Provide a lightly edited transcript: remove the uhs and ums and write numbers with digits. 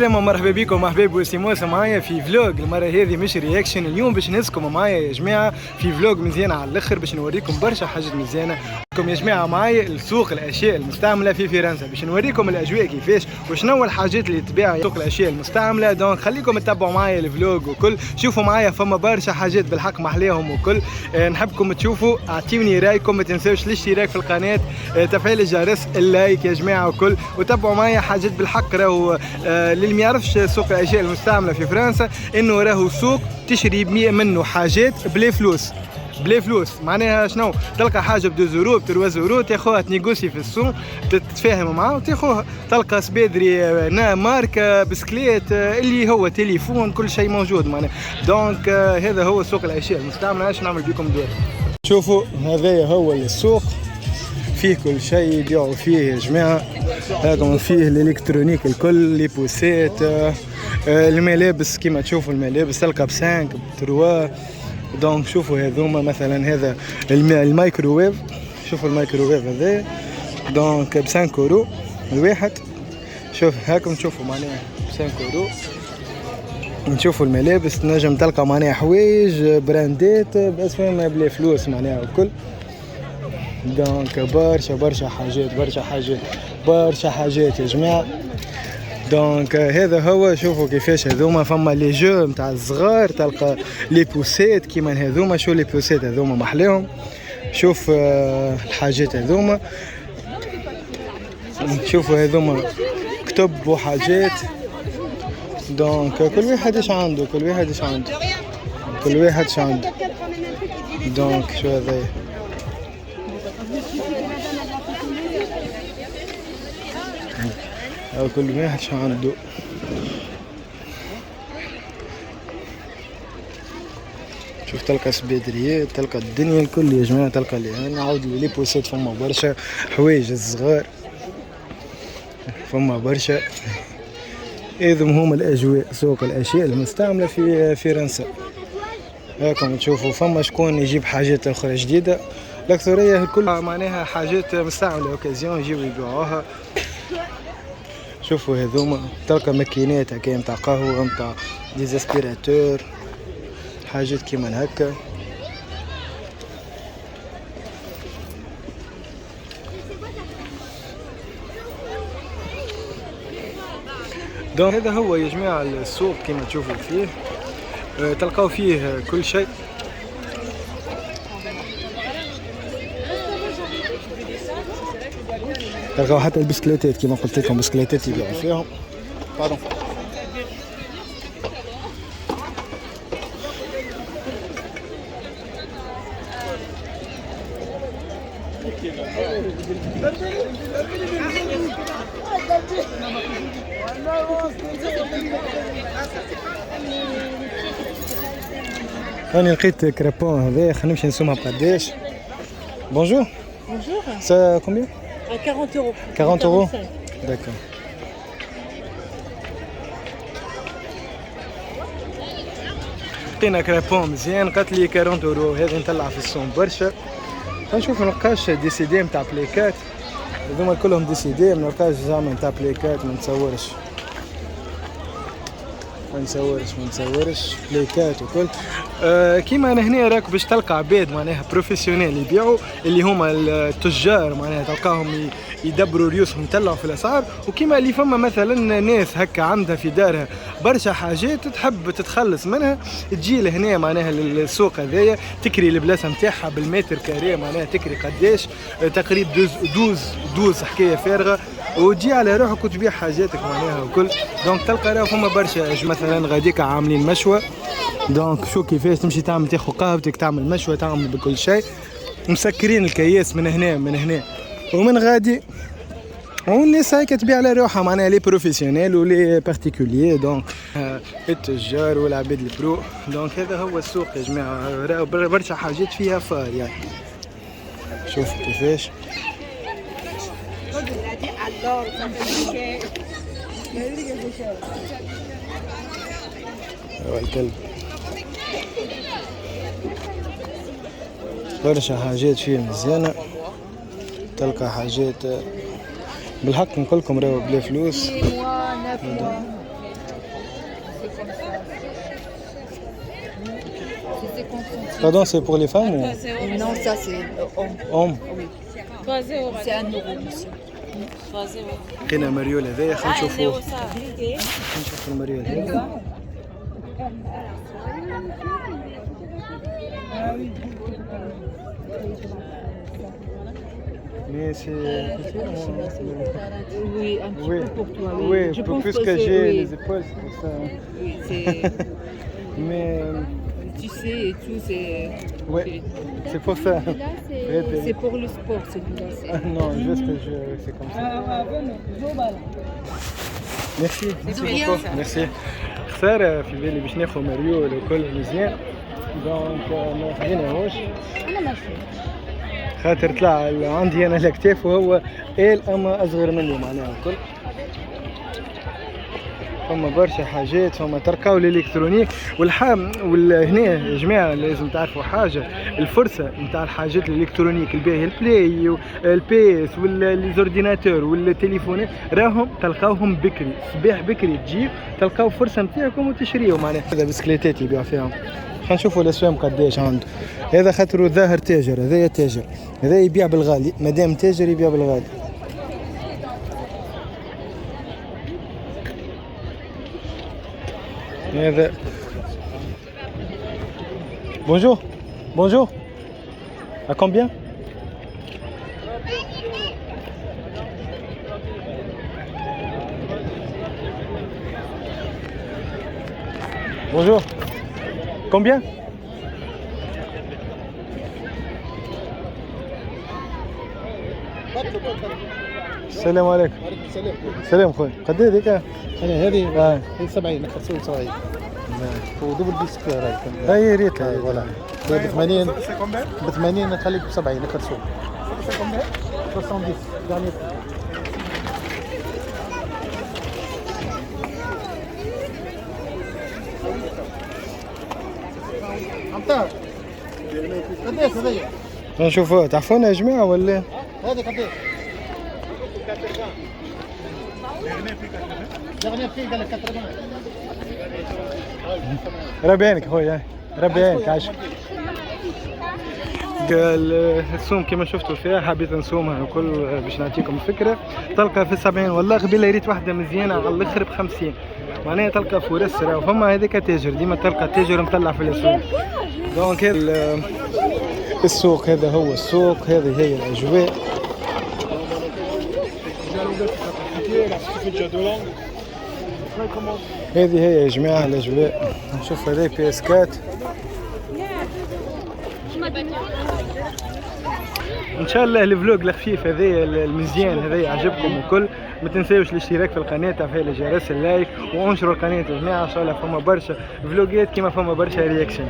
مرحبا بكم احباب وسيموس معايا في فلوج. المره هذه مش رياكشن، اليوم باش نهزكم معايا يا جماعه في فلوج مزيان على الاخر، باش نوريكم برشا حاجات مزيانه لكم يا جماعه. معايا السوق الاشياء المستعمله في فرنسا، باش نوريكم الاجواء كيفاش وشنو الحاجات اللي تباع سوق الاشياء المستعمله. دونك خليكم تتبعوا معايا الفلوج وكل، شوفوا معايا فما برشا حاجات بالحق محليهم وكل. نحبكم تشوفوا، اعطيوني رايكم، ما تنساوش الاشتراك في القناه، تفعيل الجرس، اللايك يا جماعه وكل، وتبعوا معايا حاجات بالحق. راهو اللي ما يعرفش سوق الاشياء المستعمله في فرنسا، انه راهو سوق تشري منه حاجات بلا فلوس. بلا فلوس معناها شنو؟ تلقى حاجه ب 2 يورو ب 3 يورو تاخوها، تنيغوسي في السوق، تتفاهم معاه وتاخوها. تلقى سبيدري ماركه بسكليت اللي هو تليفون، كل شيء موجود معناها. دونك هذا هو سوق الاشياء المستعمله. ايش نعمل بكم دور؟ شوفوا هذا هو السوق، فيه كل شيء يبيعوا فيه يا جماعه. هاكم فيه الالكترونيك الكل، لي بوسيت، الملابس كيما تشوفوا الملابس تلقى ب 5 ب 3. دونك شوفوا هذوما مثلا، هذا الميكروويف، شوفوا الميكروويف هذا دونك ب 5 يورو الواحد. شوف هاكم تشوفوا معناها ب 5 يورو. نشوفوا الملابس تنجم تلقى معناها حوايج براندات بس فما بلا فلوس معناها وكل. دونك برشا حاجات برشا حاجات يا جماعه. دونك هذا هو، شوفوا كيفاش هذوما فما لي جو نتاع الصغار، تلقى لي بوسيت كيما هذوما. شو لي بوسيت هذوما محلاهم. شوف الحاجات هذوما، شوفوا هذوما كتب وحاجات. دونك كل واحد ايش عنده، كل واحد ايش عنده. دونك شو هذا، أو كل واحد شو عنده. شوف تلقى سبيدريات، تلقى الدنيا الكل يا جماعة. تلقى لي نعاود لي بوسيت، فما برشا حوايج الصغار، فما برشا. إذا هما الأجواء سوق الأشياء المستعملة في فرنسا. هاكم تشوفوا فما شكون يجيب حاجات أخرى جديدة، الأكثرية الكل معناها حاجات مستعملة أوكازيون يجيبوا يبيعوها. شوفوا هذوما تلقى ماكينات هكا نتاع قهوة، نتاع ديزاسبيراتور، حاجات كيما هكا. دونك هذا هو يا جماعة السوق كيما تشوفوا فيه، تلقاو فيه كل شيء. تلقاو حتى البسكليتات كيما قلت لكم، بسكليتات يبيعوا فيهم. باردون. راني لقيت كريبون هذا، خلينا نمشي نسومها بقداش. بونجور. Bonjour. Ça combien? 40 euros. 40 euros. D'accord. لقينا كريبون مزيان، قالت لي 40 اورو. هذه نطلع في السوم برشا. نشوف ما نلقاش دي سي دي نتاع بليكات، هذوما كلهم دي سي دي. ما نلقاش زعما نتاع بليكات، ما نتصورش بليكات وكل. كيما انا هنا راك باش تلقى عباد معناها بروفيسيونيل يبيعوا، اللي هما التجار معناها تلقاهم يدبروا ريوسهم يطلعوا في الاسعار. وكيما اللي فما مثلا ناس هكا عندها في دارها برشا حاجات تحب تتخلص منها، تجي لهنا معناها للسوق هذايا، تكري البلاصه نتاعها بالمتر كاري معناها تكري قداش تقريبا 12 حكايه فارغه، وتجي على روحك وتبيع حاجاتك معناها وكل. دونك تلقى راهو فما برشا مثلا غاديك عاملين مشوى. دونك شو كيفاش تمشي تعمل، تاخذ قهوتك، تعمل مشوى، تعمل بكل شيء. مسكرين الكياس من هنا ومن غادي، والناس هيك تبيع على روحها معناها لي بروفيسيونيل ولي بارتيكولير. دونك التجار والعباد البرو. دونك هذا هو السوق يا جماعه، راهو برشا حاجات فيها فار يعني. شوفوا كيفاش. هو الكلب. برشا حاجات فيه مزيانة، تلقى حاجات بالحق نقولكم راهو بلا فلوس. Pardon, c'est pour les femmes ou Non, ça c'est hommes? oui. C'est 1 euro, monsieur. لقينا مريول هذايا، خلينا نشوفوه. نشوف المريول هذا. Mais c'est Oui, un petit peu pour toi. oui, Je pour pense plus que que c'est- j'ai oui. les épaules, c'est pour ça. Oui, c'est Mais tu sais et tout, ouais, c'est pour ça. c'est pour le sport celui-là. Non, juste c'est comme ça. Merci. Merci beaucoup. Merci. خسارة في بالي باش ناخذ مريول وكل مزيان، دونك ما خليناهوش خاطر طلع عندي انا الاكتاف وهو اما اصغر مني معناها الكل. فما برشا حاجات، فما تركاو الالكترونيك هنا يا جماعه لازم تعرفوا حاجه، الفرصه نتاع الحاجات الالكترونيك الباهيه البلاي والبيس والزورديناتور والتليفونات راهم تلقاوهم بكري، صباح بكري تجي تلقاو فرصه نتاعكم وتشريوا معناها. هذا بسكليتات يبيع فيهم، خلينا نشوفوا الاسوام قداش عنده. هذا خاطر ظاهر تاجر، هذايا تاجر، هذا يبيع بالغالي، مادام تاجر يبيع بالغالي. هذا bonjour, bonjour. À combien? Bonjour. Combien? السلام عليكم. السلام خويا. قد ايه ذيك؟ هذه 70 خرسوم 70 ودبل ديسك راهي هاي ريت فوالا ب 80 ب 80 نخليك ب 70 خرسوم 70 يعني عمطار قداش هذيا؟ نشوفوا تعرفونا يا جماعة ولا؟ هذه قداش؟ دغني في قال لك 80 ربي يعينك خويا، ربي يعينك عاش. السوم كما شفتوا فيها حبيت نسومها الكل باش نعطيكم فكرة. تلقى في 70 والله قبيله ريت واحدة مزيانة على الاخر ب50 معناها تلقى فرص راهو فما هذاك تاجر ديما تلقى تاجر مطلع في الاسواق. دونك هذا السوق، هذا هو السوق، هذه هي الاجواء. هذه هي يا جماعة الأجواء. نشوف هذي بيسكات. إن شاء الله الفلوق الخفيف هذي المزيان هذي عجبكم وكل. ما تنساوش الاشتراك في القناة، تفعيل الجرس، اللايك، وانشروا القناة يا جماعة. إن شاء الله فما برشا فلوقات كيما فما برشا رياكشن.